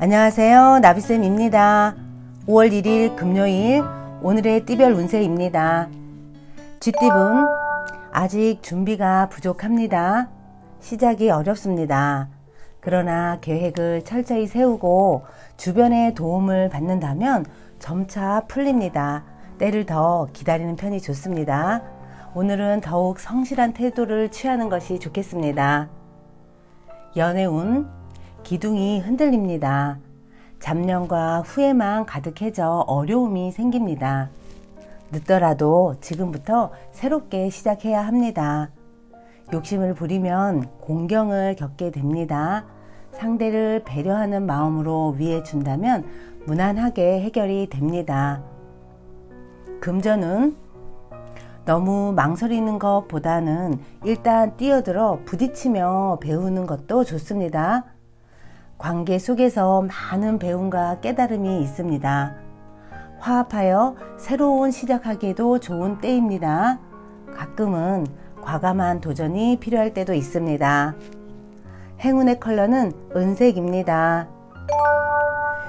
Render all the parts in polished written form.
안녕하세요. 나비쌤입니다. 5월 1일 금요일 오늘의 띠별 운세입니다. 쥐띠분 아직 준비가 부족합니다. 시작이 어렵습니다. 그러나 계획을 철저히 세우고 주변의 도움을 받는다면 점차 풀립니다. 때를 더 기다리는 편이 좋습니다. 오늘은 더욱 성실한 태도를 취하는 것이 좋겠습니다. 연애운 기둥이 흔들립니다. 잡념과 후회만 가득해져 어려움이 생깁니다. 늦더라도 지금부터 새롭게 시작해야 합니다. 욕심을 부리면 공경을 겪게 됩니다. 상대를 배려하는 마음으로 위해 준다면 무난하게 해결이 됩니다. 금전은 너무 망설이는 것보다는 일단 뛰어들어 부딪히며 배우는 것도 좋습니다. 관계 속에서 많은 배움과 깨달음이 있습니다. 화합하여 새로운 시작하기에도 좋은 때입니다. 가끔은 과감한 도전이 필요할 때도 있습니다. 행운의 컬러는 은색입니다.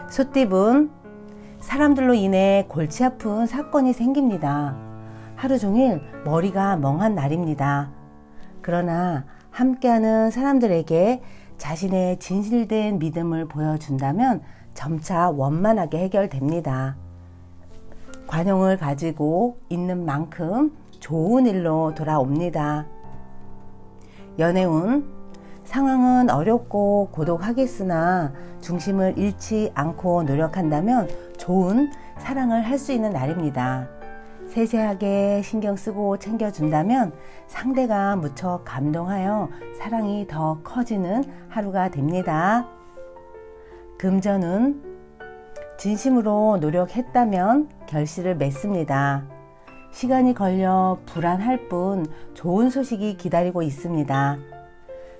소띠분, 사람들로 인해 골치 아픈 사건이 생깁니다. 하루 종일 머리가 멍한 날입니다. 그러나 함께하는 사람들에게 자신의 진실된 믿음을 보여준다면 점차 원만하게 해결됩니다. 관용을 가지고 있는 만큼 좋은 일로 돌아옵니다. 연애운, 상황은 어렵고 고독하겠으나 중심을 잃지 않고 노력한다면 좋은 사랑을 할 수 있는 날입니다. 세세하게 신경 쓰고 챙겨준다면 상대가 무척 감동하여 사랑이 더 커지는 하루가 됩니다. 금전은 진심으로 노력했다면 결실을 맺습니다. 시간이 걸려 불안할 뿐 좋은 소식이 기다리고 있습니다.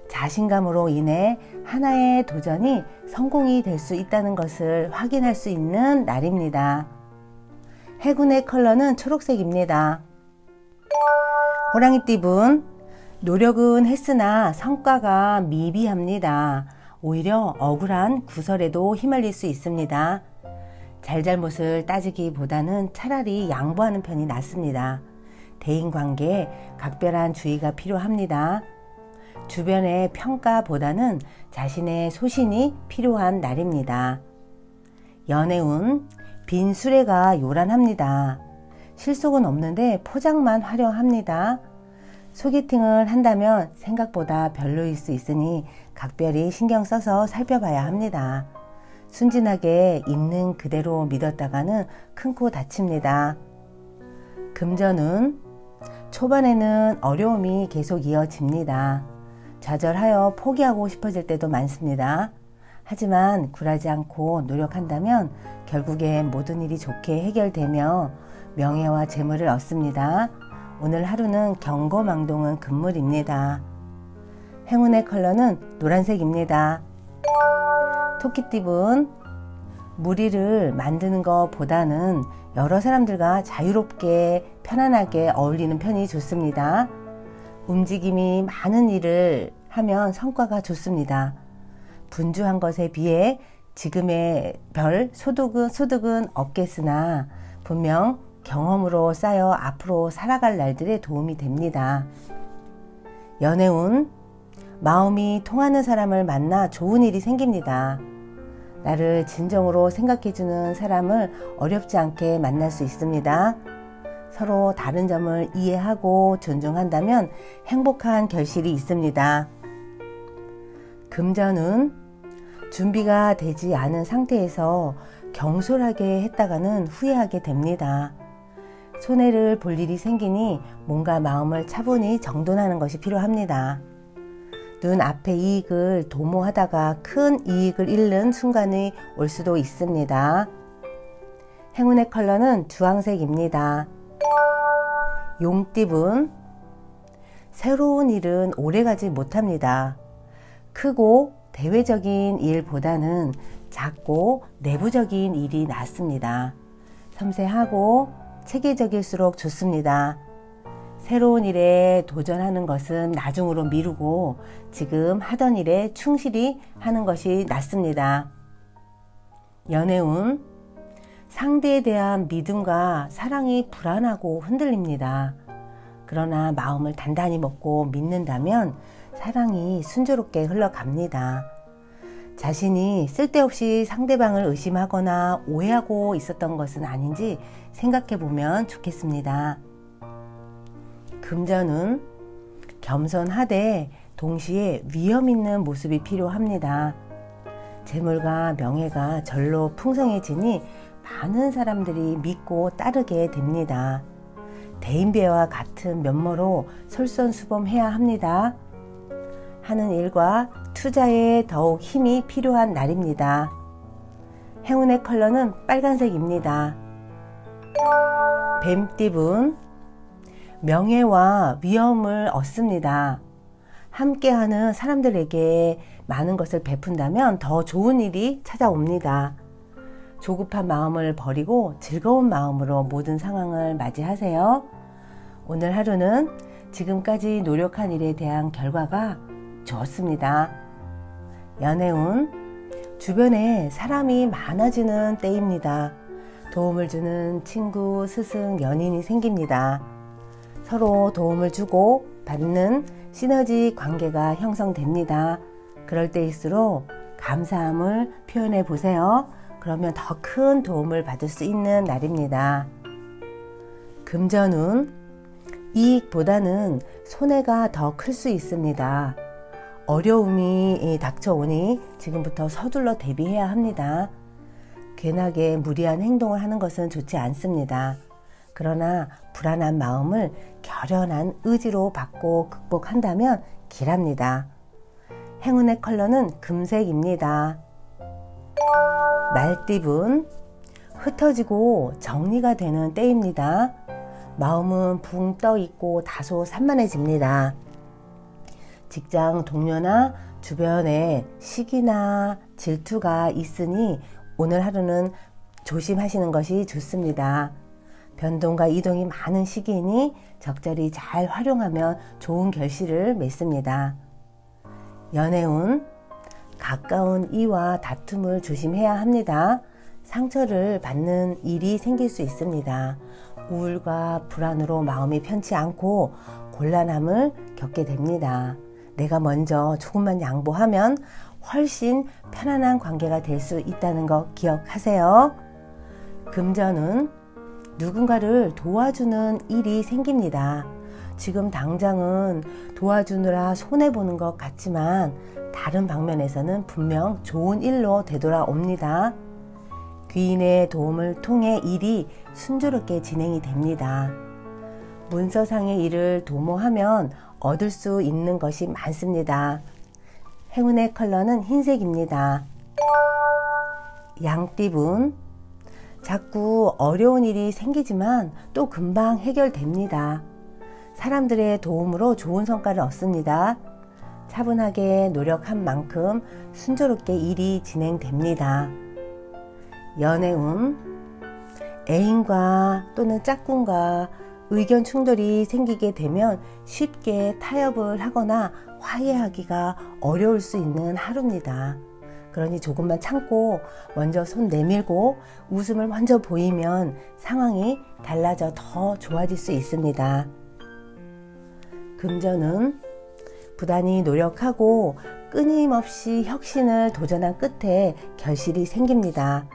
자신감으로 인해 하나의 도전이 성공이 될 수 있다는 것을 확인할 수 있는 날입니다. 해군의 컬러는 초록색입니다. 호랑이띠분, 노력은 했으나 성과가 미비합니다. 오히려 억울한 구설에도 휘말릴 수 있습니다. 잘잘못을 따지기보다는 차라리 양보하는 편이 낫습니다. 대인관계에 각별한 주의가 필요합니다. 주변의 평가보다는 자신의 소신이 필요한 날입니다. 연애운, 빈 수레가 요란합니다. 실속은 없는데 포장만 화려합니다. 소개팅을 한다면 생각보다 별로일 수 있으니 각별히 신경 써서 살펴봐야 합니다. 순진하게 있는 그대로 믿었다가는 큰 코 다칩니다. 금전은 초반에는 어려움이 계속 이어집니다. 좌절하여 포기하고 싶어질 때도 많습니다. 하지만 굴하지 않고 노력한다면 결국엔 모든 일이 좋게 해결되며 명예와 재물을 얻습니다. 오늘 하루는 경거망동은 금물입니다. 행운의 컬러는 노란색입니다. 토끼띠분, 무리를 만드는 것보다는 여러 사람들과 자유롭게 편안하게 어울리는 편이 좋습니다. 움직임이 많은 일을 하면 성과가 좋습니다. 분주한 것에 비해 지금의 별 소득은 없겠으나 분명 경험으로 쌓여 앞으로 살아갈 날들에 도움이 됩니다. 연애운, 마음이 통하는 사람을 만나 좋은 일이 생깁니다. 나를 진정으로 생각해주는 사람을 어렵지 않게 만날 수 있습니다. 서로 다른 점을 이해하고 존중한다면 행복한 결실이 있습니다. 금전은 준비가 되지 않은 상태에서 경솔하게 했다가는 후회하게 됩니다. 손해를 볼 일이 생기니 몸과 마음을 차분히 정돈하는 것이 필요합니다. 눈앞의 이익을 도모하다가 큰 이익을 잃는 순간이 올 수도 있습니다. 행운의 컬러는 주황색입니다. 용띠분, 새로운 일은 오래가지 못합니다. 크고 대외적인 일보다는 작고 내부적인 일이 낫습니다. 섬세하고 체계적일수록 좋습니다. 새로운 일에 도전하는 것은 나중으로 미루고 지금 하던 일에 충실히 하는 것이 낫습니다. 연애운, 상대에 대한 믿음과 사랑이 불안하고 흔들립니다. 그러나 마음을 단단히 먹고 믿는다면 사랑이 순조롭게 흘러갑니다. 자신이 쓸데없이 상대방을 의심하거나 오해하고 있었던 것은 아닌지 생각해 보면 좋겠습니다. 금전운, 겸손하되 동시에 위험 있는 모습이 필요합니다. 재물과 명예가 절로 풍성해지니 많은 사람들이 믿고 따르게 됩니다. 대인배와 같은 면모로 솔선수범해야 합니다. 하는 일과 투자에 더욱 힘이 필요한 날입니다. 행운의 컬러는 빨간색입니다. 뱀띠분, 명예와 위엄을 얻습니다. 함께하는 사람들에게 많은 것을 베푼다면 더 좋은 일이 찾아옵니다. 조급한 마음을 버리고 즐거운 마음으로 모든 상황을 맞이하세요. 오늘 하루는 지금까지 노력한 일에 대한 결과가 좋습니다. 연애운, 주변에 사람이 많아지는 때입니다. 도움을 주는 친구, 스승, 연인이 생깁니다. 서로 도움을 주고 받는 시너지 관계가 형성됩니다. 그럴 때일수록 감사함을 표현해 보세요. 그러면 더 큰 도움을 받을 수 있는 날입니다. 금전운, 이익보다는 손해가 더 클 수 있습니다. 어려움이 닥쳐오니 지금부터 서둘러 대비해야 합니다. 괜하게 무리한 행동을 하는 것은 좋지 않습니다. 그러나 불안한 마음을 결연한 의지로 받고 극복한다면 길합니다. 행운의 컬러는 금색입니다. 말띠분, 흩어지고 정리가 되는 때입니다. 마음은 붕 떠 있고 다소 산만해집니다. 직장 동료나 주변에 시기나 질투가 있으니 오늘 하루는 조심하시는 것이 좋습니다. 변동과 이동이 많은 시기이니 적절히 잘 활용하면 좋은 결실을 맺습니다. 연애운, 가까운 이와 다툼을 조심해야 합니다. 상처를 받는 일이 생길 수 있습니다. 우울과 불안으로 마음이 편치 않고 곤란함을 겪게 됩니다. 내가 먼저 조금만 양보하면 훨씬 편안한 관계가 될 수 있다는 거 기억하세요. 금전은 누군가를 도와주는 일이 생깁니다. 지금 당장은 도와주느라 손해보는 것 같지만 다른 방면에서는 분명 좋은 일로 되돌아옵니다. 귀인의 도움을 통해 일이 순조롭게 진행이 됩니다. 문서상의 일을 도모하면 얻을 수 있는 것이 많습니다. 행운의 컬러는 흰색입니다. 양띠분, 자꾸 어려운 일이 생기지만 또 금방 해결됩니다. 사람들의 도움으로 좋은 성과를 얻습니다. 차분하게 노력한 만큼 순조롭게 일이 진행됩니다. 연애운, 애인과 또는 짝꿍과 의견 충돌이 생기게 되면 쉽게 타협을 하거나 화해하기가 어려울 수 있는 하루입니다. 그러니 조금만 참고 먼저 손 내밀고 웃음을 먼저 보이면 상황이 달라져 더 좋아질 수 있습니다. 금전은 부단히 노력하고 끊임없이 혁신을 도전한 끝에 결실이 생깁니다.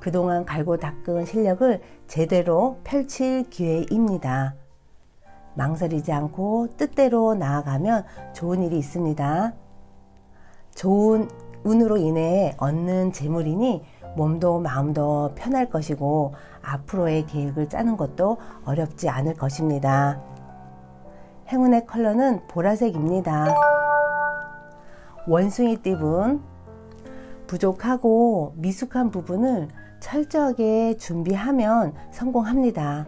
그동안 갈고 닦은 실력을 제대로 펼칠 기회입니다. 망설이지 않고 뜻대로 나아가면 좋은 일이 있습니다. 좋은 운으로 인해 얻는 재물이니 몸도 마음도 편할 것이고 앞으로의 계획을 짜는 것도 어렵지 않을 것입니다. 행운의 컬러는 보라색입니다. 원숭이띠분, 부족하고 미숙한 부분을 철저하게 준비하면 성공합니다.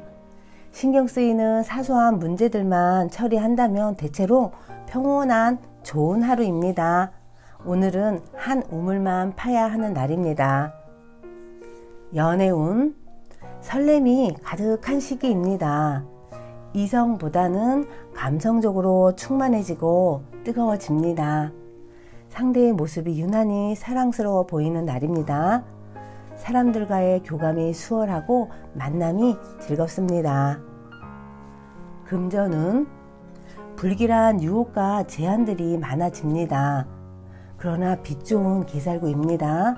신경 쓰이는 사소한 문제들만 처리한다면 대체로 평온한 좋은 하루입니다. 오늘은 한 우물만 파야 하는 날입니다. 연애운, 설렘이 가득한 시기입니다. 이성보다는 감성적으로 충만해지고 뜨거워집니다. 상대의 모습이 유난히 사랑스러워 보이는 날입니다. 사람들과의 교감이 수월하고 만남이 즐겁습니다. 금전은 불길한 유혹과 제한들이 많아집니다. 그러나 빛 좋은 개살구입니다.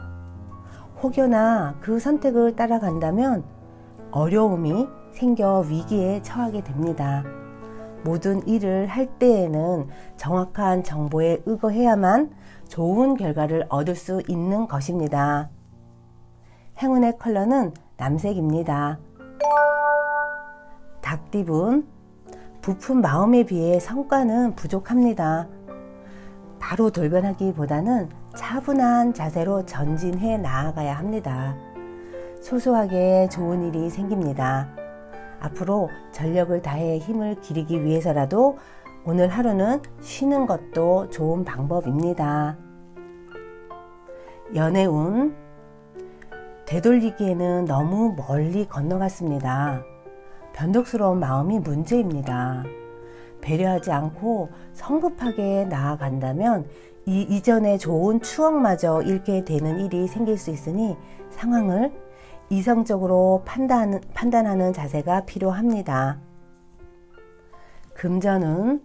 혹여나 그 선택을 따라간다면 어려움이 생겨 위기에 처하게 됩니다. 모든 일을 할 때에는 정확한 정보에 의거해야만 좋은 결과를 얻을 수 있는 것입니다. 행운의 컬러는 남색입니다. 닭띠분, 부푼 마음에 비해 성과는 부족합니다. 바로 돌변하기보다는 차분한 자세로 전진해 나아가야 합니다. 소소하게 좋은 일이 생깁니다. 앞으로 전력을 다해 힘을 기르기 위해서라도 오늘 하루는 쉬는 것도 좋은 방법입니다. 연애운, 되돌리기에는 너무 멀리 건너갔습니다. 변덕스러운 마음이 문제입니다. 배려하지 않고 성급하게 나아간다면 이전의 좋은 추억마저 잃게 되는 일이 생길 수 있으니 상황을 이성적으로 판단하는 자세가 필요합니다. 금전은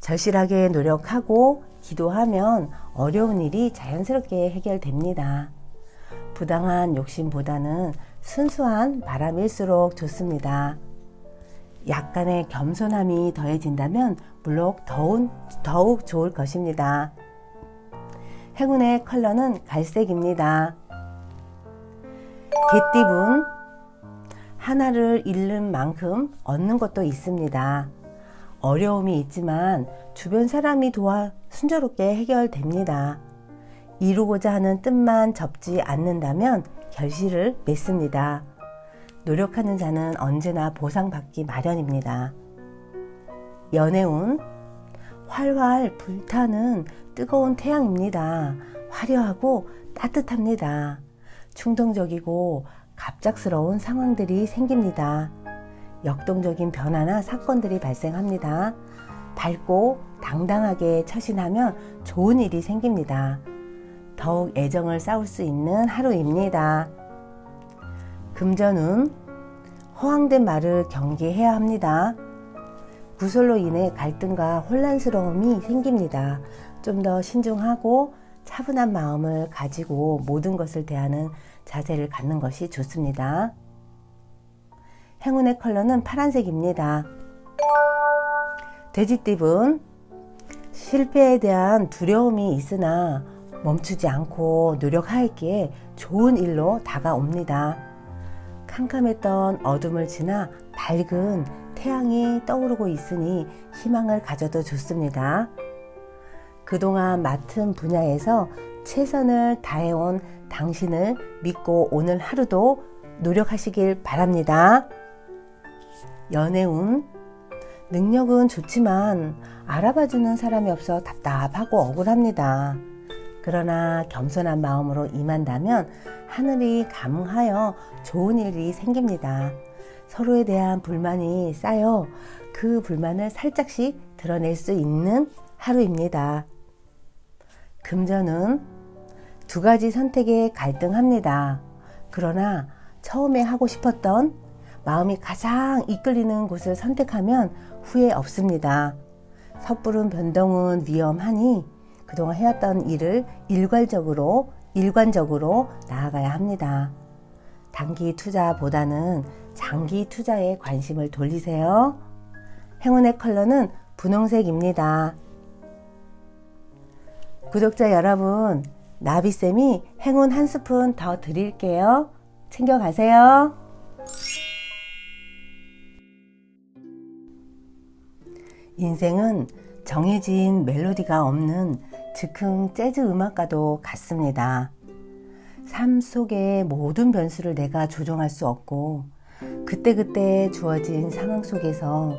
절실하게 노력하고 기도하면 어려운 일이 자연스럽게 해결됩니다. 부당한 욕심보다는 순수한 바람일수록 좋습니다. 약간의 겸손함이 더해진다면 물론 더욱 좋을 것입니다. 행운의 컬러는 갈색입니다. 개띠분, 하나를 잃는 만큼 얻는 것도 있습니다. 어려움이 있지만 주변 사람이 도와 순조롭게 해결됩니다. 이루고자 하는 뜻만 접지 않는다면 결실을 맺습니다. 노력하는 자는 언제나 보상받기 마련입니다. 연애운, 활활 불타는 뜨거운 태양입니다. 화려하고 따뜻합니다. 충동적이고 갑작스러운 상황들이 생깁니다. 역동적인 변화나 사건들이 발생합니다. 밝고 당당하게 처신하면 좋은 일이 생깁니다. 더욱 애정을 쌓을 수 있는 하루입니다. 금전운, 허황된 말을 경계해야 합니다. 구설로 인해 갈등과 혼란스러움이 생깁니다. 좀 더 신중하고 차분한 마음을 가지고 모든 것을 대하는 자세를 갖는 것이 좋습니다. 행운의 컬러는 파란색입니다. 돼지띠분, 실패에 대한 두려움이 있으나 멈추지 않고 노력하기에 좋은 일로 다가옵니다. 캄캄했던 어둠을 지나 밝은 태양이 떠오르고 있으니 희망을 가져도 좋습니다. 그동안 맡은 분야에서 최선을 다해온 당신을 믿고 오늘 하루도 노력하시길 바랍니다. 연애운, 능력은 좋지만 알아봐주는 사람이 없어 답답하고 억울합니다. 그러나 겸손한 마음으로 임한다면 하늘이 감응하여 좋은 일이 생깁니다. 서로에 대한 불만이 쌓여 그 불만을 살짝씩 드러낼 수 있는 하루입니다. 금전은 두 가지 선택에 갈등합니다. 그러나 처음에 하고 싶었던 마음이 가장 이끌리는 곳을 선택하면 후회 없습니다. 섣부른 변동은 위험하니 그동안 해왔던 일을 일관적으로 나아가야 합니다. 단기 투자보다는 장기 투자에 관심을 돌리세요. 행운의 컬러는 분홍색입니다. 구독자 여러분, 나비쌤이 행운 한 스푼 더 드릴게요. 챙겨가세요. 인생은 정해진 멜로디가 없는 즉흥 재즈 음악과도 같습니다. 삶 속의 모든 변수를 내가 조종할 수 없고 그때그때 주어진 상황 속에서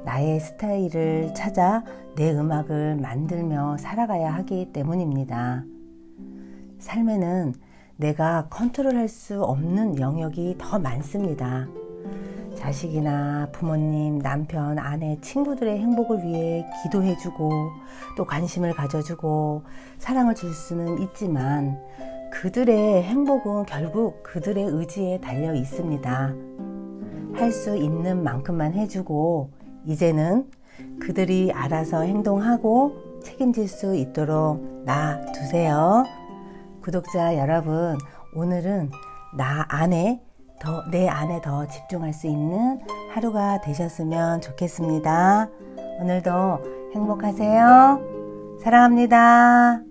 나의 스타일을 찾아 내 음악을 만들며 살아가야 하기 때문입니다. 삶에는 내가 컨트롤할 수 없는 영역이 더 많습니다. 자식이나 부모님, 남편, 아내, 친구들의 행복을 위해 기도해주고 또 관심을 가져주고 사랑을 줄 수는 있지만 그들의 행복은 결국 그들의 의지에 달려 있습니다. 할 수 있는 만큼만 해주고 이제는 그들이 알아서 행동하고 책임질 수 있도록 놔두세요. 구독자 여러분, 오늘은 내 안에 더 집중할 수 있는 하루가 되셨으면 좋겠습니다. 오늘도 행복하세요. 사랑합니다.